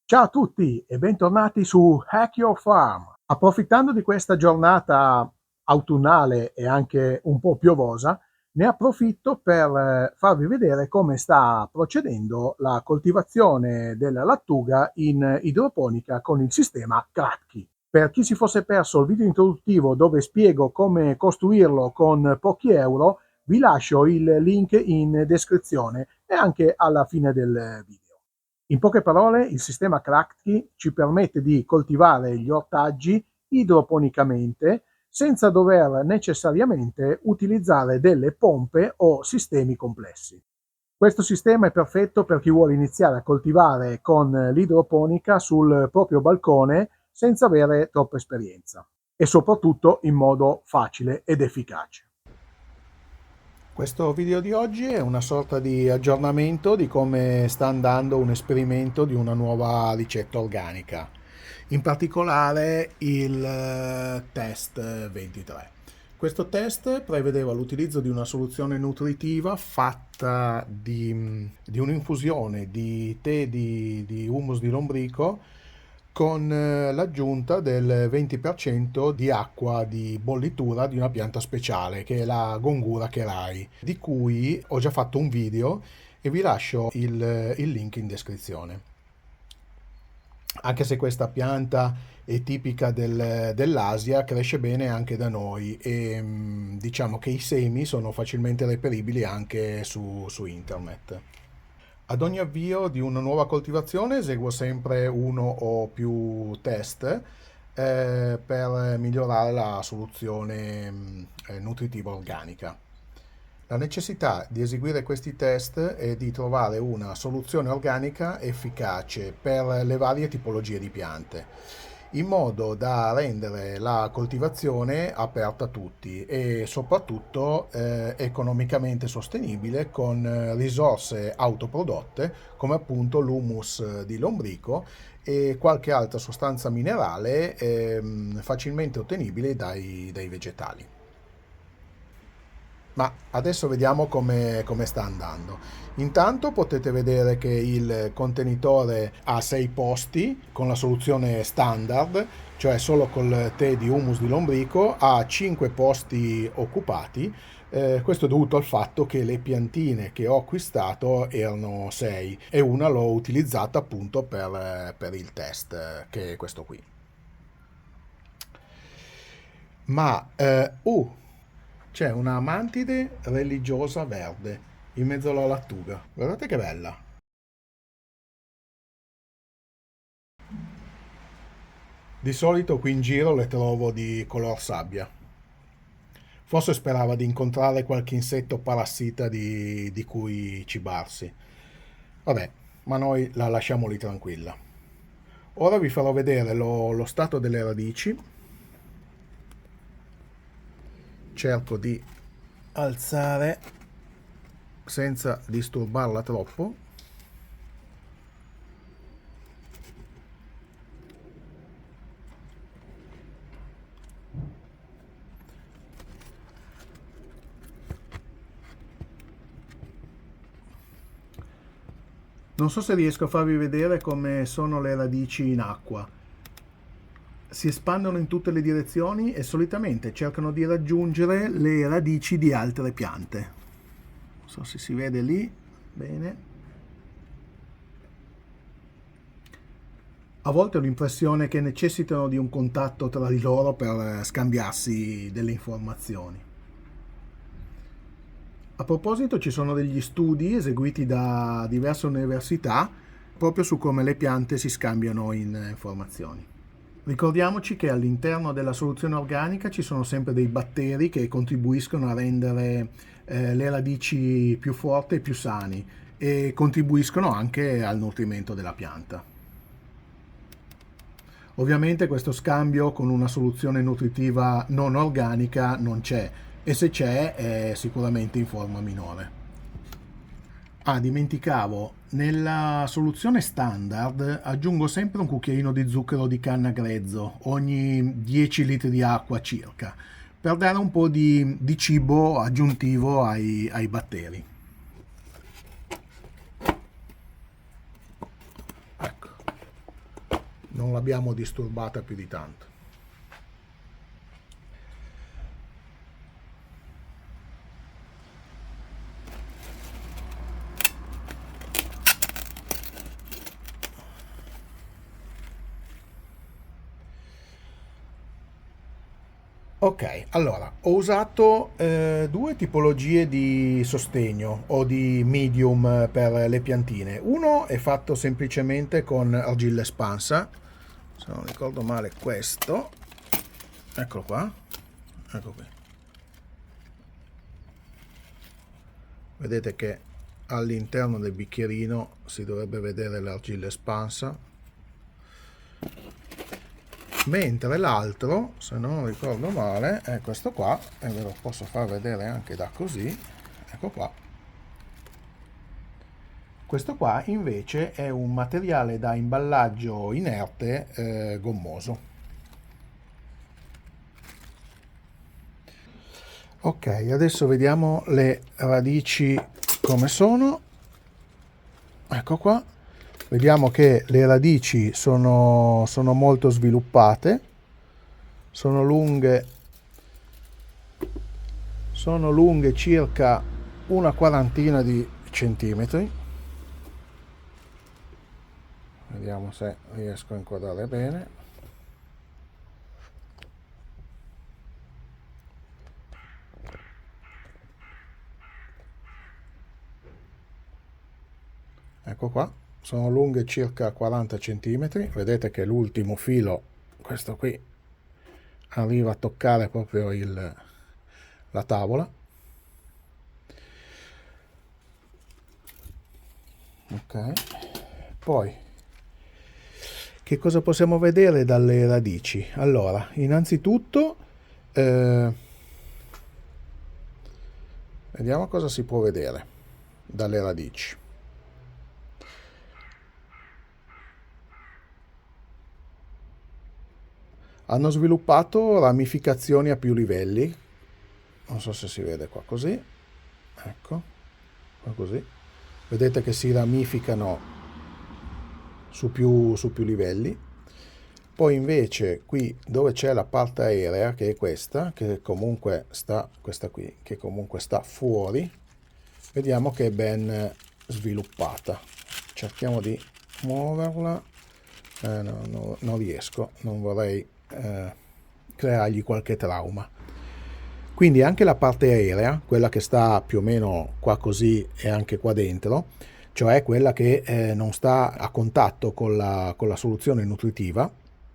Ciao a tutti e bentornati su Hack Your Farm. Approfittando di questa giornata autunnale e anche un po' piovosa, ne approfitto per farvi vedere come sta procedendo la coltivazione della lattuga in idroponica con il sistema Kratky. Per chi si fosse perso il video introduttivo dove spiego come costruirlo con pochi euro, vi lascio il link in descrizione e anche alla fine del video. In poche parole, il sistema Kratky ci permette di coltivare gli ortaggi idroponicamente senza dover necessariamente utilizzare delle pompe o sistemi complessi. Questo sistema è perfetto per chi vuole iniziare a coltivare con l'idroponica sul proprio balcone senza avere troppa esperienza e soprattutto in modo facile ed efficace. Questo video di oggi è una sorta di aggiornamento di come sta andando un esperimento di una nuova ricetta organica, in particolare il test 23. Questo test prevedeva l'utilizzo di una soluzione nutritiva fatta di un'infusione di tè di humus di lombrico con l'aggiunta del 20% di acqua di bollitura di una pianta speciale che è la Gongura Kerai, di cui ho già fatto un video e vi lascio il link in descrizione. Anche se questa pianta è tipica dell'Asia, cresce bene anche da noi e diciamo che i semi sono facilmente reperibili anche su internet. Ad ogni avvio di una nuova coltivazione eseguo sempre uno o più test per migliorare la soluzione nutritiva organica. La necessità di eseguire questi test è di trovare una soluzione organica efficace per le varie tipologie di piante, in modo da rendere la coltivazione aperta a tutti e soprattutto economicamente sostenibile con risorse autoprodotte come appunto l'humus di lombrico e qualche altra sostanza minerale facilmente ottenibile dai vegetali. Ma adesso vediamo come sta andando. Intanto potete vedere che il contenitore ha 6 posti con la soluzione standard, cioè solo col tè di humus di lombrico, ha 5 posti occupati. Questo è dovuto al fatto che le piantine che ho acquistato erano 6 e una l'ho utilizzata appunto per il test, che è questo qui. Ma c'è una mantide religiosa verde in mezzo alla lattuga. Guardate che bella. Di solito qui in giro le trovo di color sabbia. Forse sperava di incontrare qualche insetto parassita di cui cibarsi. Vabbè, ma noi la lasciamo lì tranquilla. Ora vi farò vedere lo stato delle radici. Cerco di alzare senza disturbarla troppo. Non so se riesco a farvi vedere come sono le radici in acqua. Si espandono in tutte le direzioni e solitamente cercano di raggiungere le radici di altre piante. Non so se si vede lì. Bene. A volte ho l'impressione che necessitano di un contatto tra di loro per scambiarsi delle informazioni. A proposito, ci sono degli studi eseguiti da diverse università proprio su come le piante si scambiano informazioni. Ricordiamoci che all'interno della soluzione organica ci sono sempre dei batteri che contribuiscono a rendere le radici più forti e più sani e contribuiscono anche al nutrimento della pianta. Ovviamente questo scambio con una soluzione nutritiva non organica non c'è e se c'è è sicuramente in forma minore. Ah, dimenticavo, nella soluzione standard aggiungo sempre un cucchiaino di zucchero di canna grezzo ogni 10 litri di acqua circa, per dare un po' di cibo aggiuntivo ai batteri. Ecco. non l'abbiamo disturbata più di tanto. Ok, allora ho usato due tipologie di sostegno o di medium per le piantine. Uno è fatto semplicemente con argilla espansa, se non ricordo male questo, eccolo qua, ecco qui. Vedete che all'interno del bicchierino si dovrebbe vedere l'argilla espansa, mentre l'altro, se non ricordo male, è questo qua, e ve lo posso far vedere anche da così, ecco qua. Questo qua invece è un materiale da imballaggio inerte gommoso. Ok, adesso vediamo le radici come sono. Ecco qua. Vediamo che le radici sono molto sviluppate, sono lunghe circa una quarantina di centimetri. Vediamo se riesco a inquadrare bene. Ecco qua, sono lunghe circa 40 centimetri. Vedete che l'ultimo filo, questo qui, arriva a toccare proprio la tavola. Ok, poi che cosa possiamo vedere dalle radici? Allora, innanzitutto vediamo cosa si può vedere dalle radici. Hanno sviluppato ramificazioni a più livelli, non so se si vede qua così, ecco, qua così. Vedete che si ramificano su più livelli. Poi invece qui dove c'è la parte aerea, che è questa, che comunque sta, questa qui, che comunque sta fuori, vediamo che è ben sviluppata. Cerchiamo di muoverla. No, non riesco, non vorrei creargli qualche trauma. Quindi anche la parte aerea, quella che sta più o meno qua così e anche qua dentro, cioè quella che non sta a contatto con la soluzione nutritiva,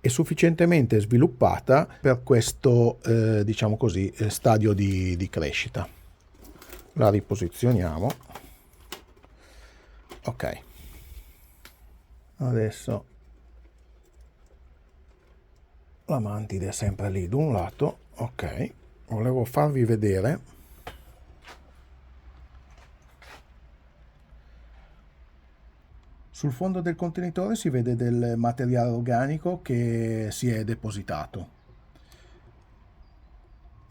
è sufficientemente sviluppata per questo, diciamo così, stadio di crescita. La riposizioniamo. Ok. Adesso la mantide è sempre lì da un lato. Ok. Volevo farvi vedere sul fondo del contenitore, si vede del materiale organico che si è depositato.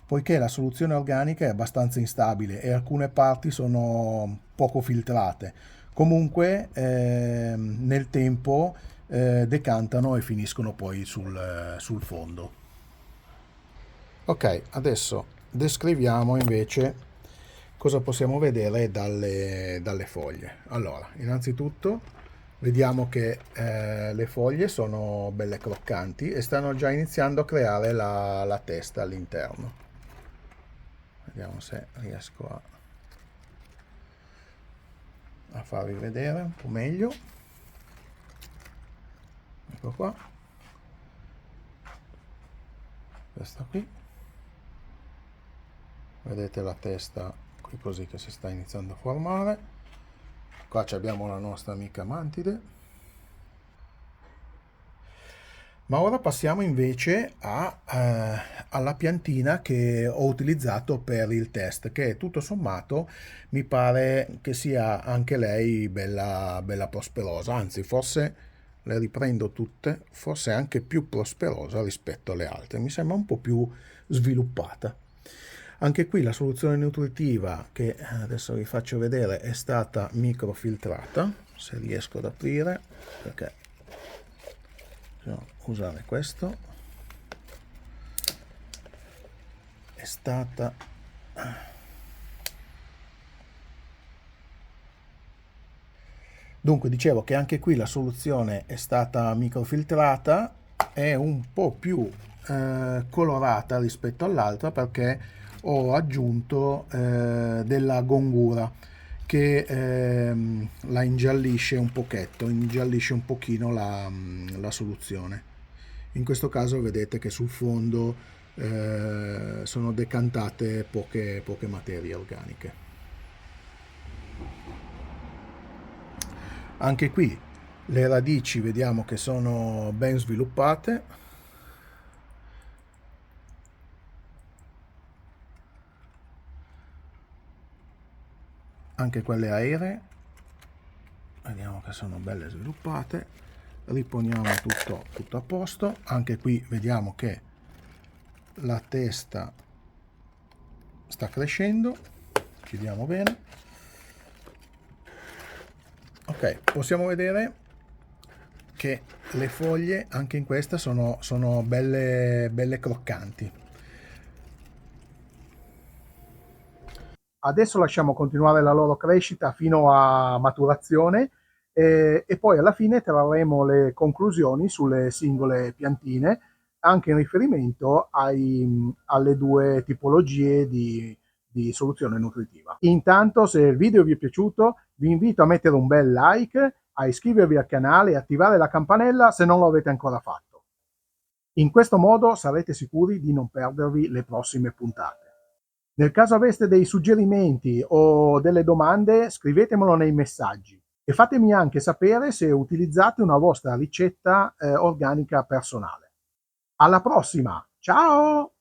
Poiché la soluzione organica è abbastanza instabile e alcune parti sono poco filtrate, comunque nel tempo decantano e finiscono poi sul fondo. Ok, adesso descriviamo invece cosa possiamo vedere dalle foglie. Allora, innanzitutto vediamo che le foglie sono belle croccanti e stanno già iniziando a creare la testa all'interno. Vediamo se riesco a farvi vedere un po' meglio. Ecco qua. Questa qui. Vedete la testa qui così che si sta iniziando a formare. Qua abbiamo la nostra amica mantide. Ma ora passiamo invece alla piantina che ho utilizzato per il test, che tutto sommato mi pare che sia anche lei bella prosperosa, anzi forse le riprendo tutte, forse anche più prosperosa rispetto alle altre, mi sembra un po' più sviluppata. Anche qui la soluzione nutritiva, che adesso vi faccio vedere, è stata microfiltrata, se riesco ad aprire, perché possiamo usare questo. È stata dunque dicevo che anche qui la soluzione è stata microfiltrata, è un po' più colorata rispetto all'altra perché ho aggiunto della gongura che la ingiallisce un pochetto, ingiallisce un pochino la soluzione. In questo caso vedete che sul fondo sono decantate poche materie organiche. Anche qui le radici vediamo che sono ben sviluppate. Anche quelle aeree vediamo che sono belle sviluppate. Riponiamo tutto a posto. Anche qui vediamo che la testa sta crescendo. Chiudiamo bene. Ok, possiamo vedere che le foglie anche in questa sono belle croccanti. Adesso lasciamo continuare la loro crescita fino a maturazione e poi alla fine trarremo le conclusioni sulle singole piantine, anche in riferimento alle due tipologie di soluzione nutritiva. Intanto, se il video vi è piaciuto, vi invito a mettere un bel like, a iscrivervi al canale e attivare la campanella se non lo avete ancora fatto. In questo modo sarete sicuri di non perdervi le prossime puntate. Nel caso aveste dei suggerimenti o delle domande, scrivetemelo nei messaggi e fatemi anche sapere se utilizzate una vostra ricetta organica personale. Alla prossima, ciao!